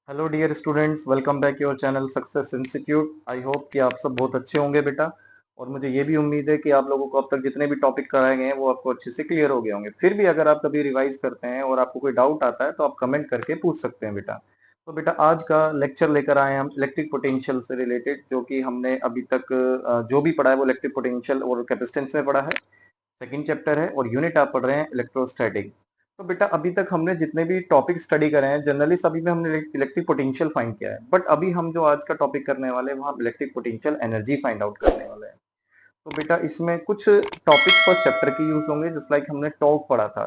Hello dear students, welcome back your channel success institute. I hope कि आप सब बहुत अच्छे होंगे बेटा। और मुझे ये भी उम्मीद है कि आप लोगों को अब तक जितने भी टॉपिक कराए गए हैं वो आपको अच्छे से क्लियर हो गए होंगे। फिर भी अगर आप कभी रिवाइज करते हैं और आपको कोई डाउट आता है तो आप कमेंट करके पूछ सकते हैं बेटा। तो बेटा आज का लेक्चर लेकर आए हैं हम इलेक्ट्रिक पोटेंशियल से रिलेटेड, जो कि हमने अभी तक जो भी पढ़ा है वो इलेक्ट्रिक पोटेंशियल और कैपेसिटेंस में पढ़ा है। सेकंड चैप्टर है और यूनिट आप पढ़ रहे हैं इलेक्ट्रोस्टैटिक। तो बेटा अभी तक हमने जितने भी टॉपिक स्टडी करे हैं जनरली सभी में हमने इलेक्ट्रिक पोटेंशियल फाइंड किया है, बट अभी हम जो आज का टॉपिक करने वाले हैं वहाँ electric potential energy find out करने वाले हैं। तो बेटा इसमें कुछ टॉपिक फर्स्ट चैप्टर के यूज होंगे, जस्ट लाइक हमने टॉर्क पढ़ा था।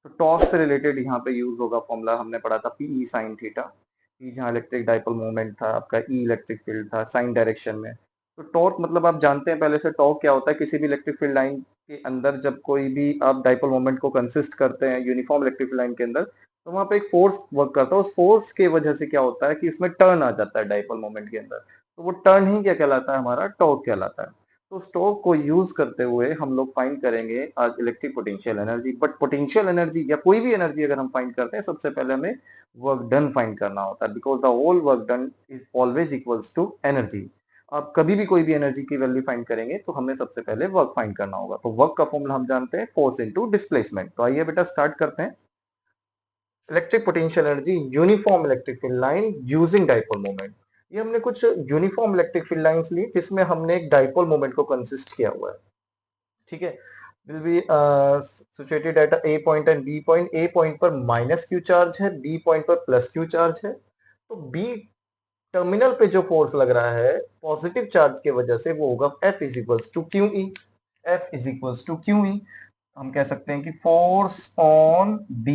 तो टॉर्क से रिलेटेड यहाँ पे यूज होगा फॉर्मूला हमने पढ़ा था पीई साइन थीटा। पी जहाँ इलेक्ट्रिक डाइपोल मोमेंट था, आपका ई इलेक्ट्रिक फील्ड था साइन डायरेक्शन में। तो टॉर्क मतलब आप जानते हैं पहले से टॉर्क क्या होता है। किसी भी इलेक्ट्रिक फील्ड लाइन के अंदर जब कोई भी आप डाइपोल मोमेंट को कंसिस्ट करते हैं यूनिफॉर्म इलेक्ट्रिक फील्ड लाइन के अंदर, तो वहां पे एक फोर्स वर्क करता है। उस फोर्स की वजह से क्या होता है कि इसमें टर्न आ जाता है डाइपोल मोमेंट के अंदर। तो वो टर्न ही क्या कहलाता है, हमारा टॉर्क कहलाता है। तो स्टोक को यूज करते हुए हम लोग फाइंड करेंगे आज electric potential energy. But potential energy या कोई भी एनर्जी अगर हम फाइंड करते हैं सबसे पहले हमें वर्क डन फाइंड करना होता है, because the whole work done is always equals to energy. आप कभी भी कोई भी एनर्जी की वैल्यू फाइंड करेंगे तो हमें सबसे पहले वर्क फाइंड करना होगा। तो वर्क का फॉर्मूला हम जानते हैं फोर्स इनटू डिस्प्लेसमेंट। तो आइए बेटा स्टार्ट करते हैं। Electric potential energy uniform electric field line using dipole moment. ये हमने कुछ यूनिफॉर्म इलेक्ट्रिक फील्ड लाइंस ली जिसमें हमने एक डाइपोल मोमेंट को कंसिस्ट किया हुआ है। ठीक है, will be situated at a point and b point। a point पर माइनस क्यू चार्ज है, b पॉइंट पर प्लस क्यू चार्ज है। तो b टर्मिनल पे जो फोर्स लग रहा है पॉजिटिव चार्ज के वजह से वो होगा F is equals to Q E. F is equals to Q E. हम कह सकते हैं कि force on B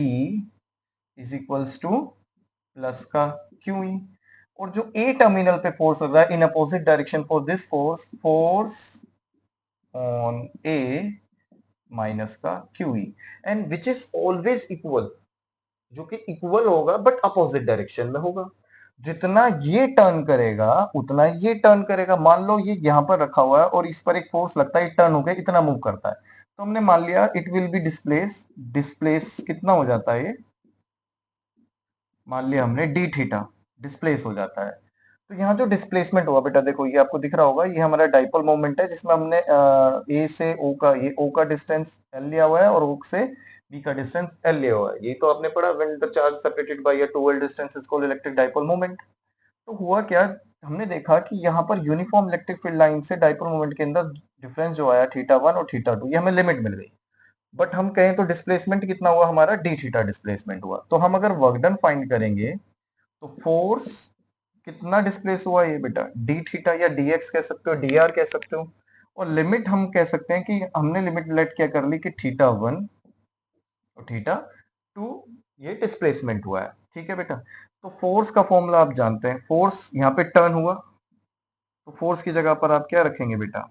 is equals to plus का क्यू ई। और जो ए टर्मिनल पे फोर्स लग रहा है in opposite direction for this force, force on A minus का Q E, and which is always equal, जो कि इक्वल होगा बट अपोजिट डायरेक्शन में होगा। जितना ये टर्न करेगा उतना ये टर्न करेगा। मान लो ये यहां पर रखा हुआ है और इस पर एक फोर्स लगता है, टर्न होकर इतना मूव करता है, तो हमने मान लिया it will be displace. Displace कितना हो जाता है ये, मान लिया हमने डी थीटा डिस्प्लेस हो जाता है। तो यहाँ जो डिस्प्लेसमेंट हुआ बेटा देखो, ये आपको दिख रहा होगा, ये हमारा डाइपोल मोमेंट है जिसमें हमने ए से ओ का, ये ओ का डिस्टेंस एल लिया हुआ है और ओ से बी का डिस्टेंस एल लिया हुआ है। ये तो आपने पढ़ा, when the charge separated by a two distance is called electric dipole moment. तो हुआ क्या, हमने देखा कि यहाँ पर यूनिफॉर्म इलेक्ट्रिक फील्ड लाइन से डाइपोल मोमेंट के अंदर डिफरेंस जो आया थीटा वन और थीटा टू, ये हमें लिमिट मिल गई। बट हम कहें तो डिस्प्लेसमेंट कितना हुआ, हमारा डी थीटा डिस्प्लेसमेंट हुआ। तो हम अगर वर्क डन फाइंड करेंगे तो फोर्स कितना डिस्प्लेस हुआ ये बेटा, डी थीटा या डी एक्स कह सकते हो, डी आर कह सकते हो। और लिमिट हम कह सकते हैं कि हमने लिमिट लेट क्या कर ली कि थीटा वन और थीटा टू ये डिस्प्लेसमेंट हुआ है। ठीक है बेटा, तो फोर्स का फॉर्मूला आप जानते हैं। फोर्स यहाँ पे टर्न हुआ, तो फोर्स की जगह पर आप क्या रखेंगे बेटा,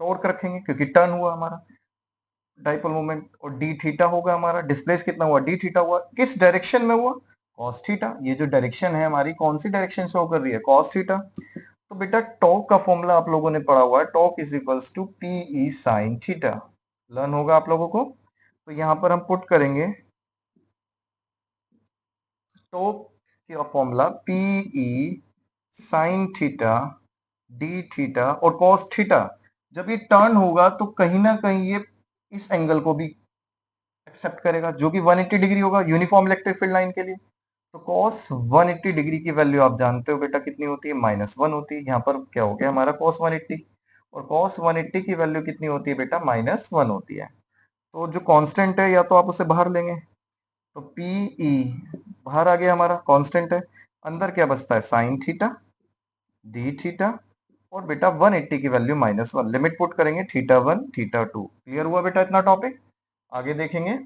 टॉर्क रखेंगे, क्योंकि टर्न हुआ हमारा डाइपोल मोमेंट। और डी थीटा होगा हमारा, डिस्प्लेस कितना हुआ, डी थीटा हुआ। किस डायरेक्शन में हुआ, कॉस थीटा। ये जो डायरेक्शन है हमारी कौन सी डायरेक्शन शो कर रही है, कॉस थीटा। तो बेटा टॉर्क का फॉर्मूला आप लोगों ने पढ़ा हुआ है, torque is equals to P E sine theta. Learn होगा आप लोगों को। तो यहां पर हम पुट करेंगे टॉर्क का formula P E sine theta D theta और कॉस थीटा। जब ये टर्न होगा तो कहीं ना कहीं ये इस एंगल को भी एक्सेप्ट करेगा, जो कि 180 डिग्री होगा यूनिफॉर्म इलेक्ट्रिक फील्ड लाइन के लिए। तो cos 180 डिग्री की वैल्यू आप जानते हो बेटा कितनी होती है, -1 होती है। यहाँ पर क्या हो गया हमारा cos 180, और cos 180 की वैल्यू कितनी होती है बेटा, -1 होती है। तो जो कांस्टेंट है या तो आप उसे बाहर लेंगे, तो Pe बाहर आ गया हमारा, कांस्टेंट है। अंदर क्या बचता है, साइन थीटा डी थीटा और बेटा 180 की वैल्यू -1। लिमिट पुट करेंगे theta one theta two. Clear हुआ बेटा इतना टॉपिक। आगे देखेंगे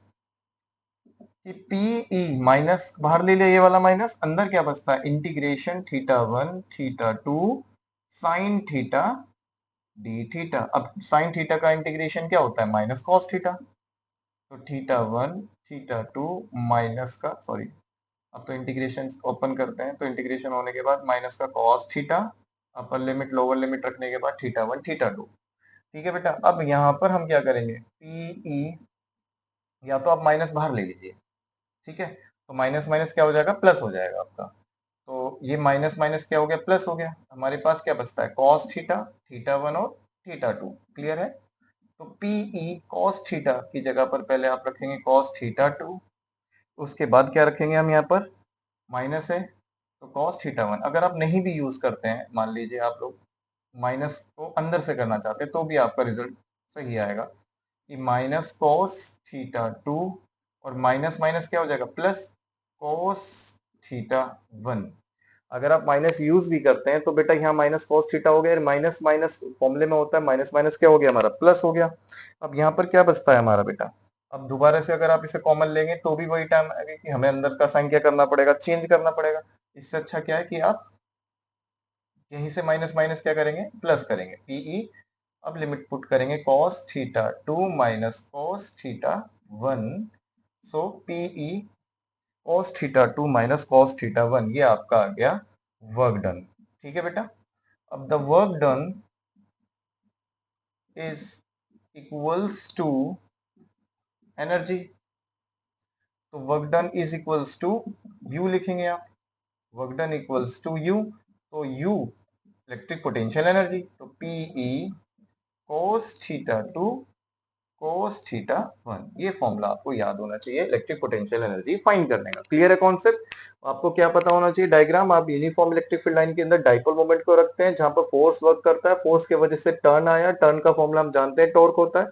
कि पीई माइनस बाहर ले लिया, ये वाला माइनस, अंदर क्या बचता है, integration theta one theta two sine theta D theta. अब साइन थीटा का इंटीग्रेशन क्या होता है, माइनस कॉस थीटा। तो theta one theta two minus का, सॉरी अब तो इंटीग्रेशन ओपन करते हैं, तो इंटीग्रेशन होने के बाद माइनस का cos theta, upper limit lower limit रखने के बाद थीटा वन थीटा टू। ठीक है बेटा। अब यहाँ पर हम क्या करेंगे, पीई, या तो आप माइनस बाहर ले लीजिए, ठीक है, तो माइनस माइनस क्या हो जाएगा, प्लस हो जाएगा आपका। तो ये माइनस माइनस क्या हो गया, प्लस हो गया। हमारे पास क्या बचता है, कॉस थीटा, थीटा वन और थीटा टू। क्लियर है। तो पीई कॉस थीटा की जगह पर पहले आप रखेंगे कॉस थीटा टू, उसके बाद क्या रखेंगे हम यहाँ पर, माइनस है तो कॉस थीटा वन। अगर आप नहीं भी यूज करते हैं, मान लीजिए आप लोग माइनस को अंदर से करना चाहते हैं, तो भी आपका रिजल्ट सही आएगा कि माइनस कॉस थीटा टू, और माइनस माइनस क्या हो जाएगा, प्लस कॉस थीटा वन। अगर आप माइनस यूज भी करते हैं तो बेटा यहाँ माइनस कॉस थीटा हो गया, माइनस माइनस फॉर्मूले में होता है, माइनस माइनस क्या हो गया हमारा, प्लस हो गया। अब यहाँ पर क्या बचता है हमारा बेटा, अब दोबारा से अगर आप इसे कॉमन लेंगे तो भी वही टाइम आएगा कि हमें अंदर का साइन क्या करना पड़ेगा, चेंज करना पड़ेगा। इससे अच्छा क्या है कि आप यहीं से माइनस माइनस क्या करेंगे, प्लस करेंगे, पीई। अब लिमिट पुट करेंगे cos theta two minus cos theta one, so P E cos theta two minus cos theta one, ये आपका आ गया वर्क डन। ठीक है बेटा। अब the work done is equals to energy, तो work done is equals to U लिखेंगे आप, work done equals to U, तो यू इलेक्ट्रिक पोटेंशियल एनर्जी, तो P E cos theta two cos theta one, ये फॉर्मूला आपको याद होना चाहिए इलेक्ट्रिक पोटेंशियल एनर्जी फाइंड करने का। क्लियर है कॉन्सेप्ट। आपको क्या पता होना चाहिए, डायग्राम, आप यूनिफॉर्म इलेक्ट्रिक फील्ड लाइन के अंदर डाइपोल मोमेंट को रखते हैं, जहां पर फोर्स वर्क करता है, फोर्स की वजह से टर्न आया, टर्न का फॉर्मूला हम जानते हैं टॉर्क होता है,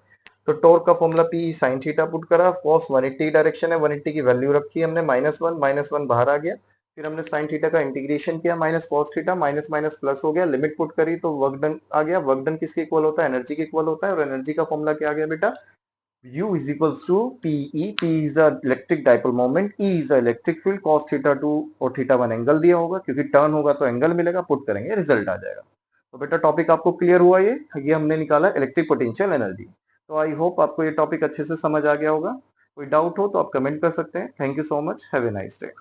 तो टॉर्क का formula P sine theta put करा, कॉस 180 डायरेक्शन है, 180 की वैल्यू रखी हमने, माइनस वन बाहर आ गया, फिर हमने साइन थीटा का इंटीग्रेशन किया, minus cos theta, minus minus plus हो गया, लिमिट पुट करी तो वर्क डन आ गया। वर्क डन किसके इक्वल होता है, एनर्जी के इक्वल होता है, और एनर्जी का फॉर्मूला क्या आ गया बेटा, U is equals to PE, P is a electric dipole moment, E is a electric field, cos theta to और थीटा वन एंगल दिया होगा, क्योंकि टर्न होगा तो एंगल मिलेगा, पुट करेंगे रिजल्ट आ जाएगा। तो बेटा टॉपिक आपको क्लियर हुआ, ये हमने निकाला इलेक्ट्रिक पोटेंशियल एनर्जी। तो आई होप आपको ये टॉपिक अच्छे से समझ आ गया होगा। कोई डाउट हो तो आप कमेंट कर सकते हैं। Thank you so much, have a nice day.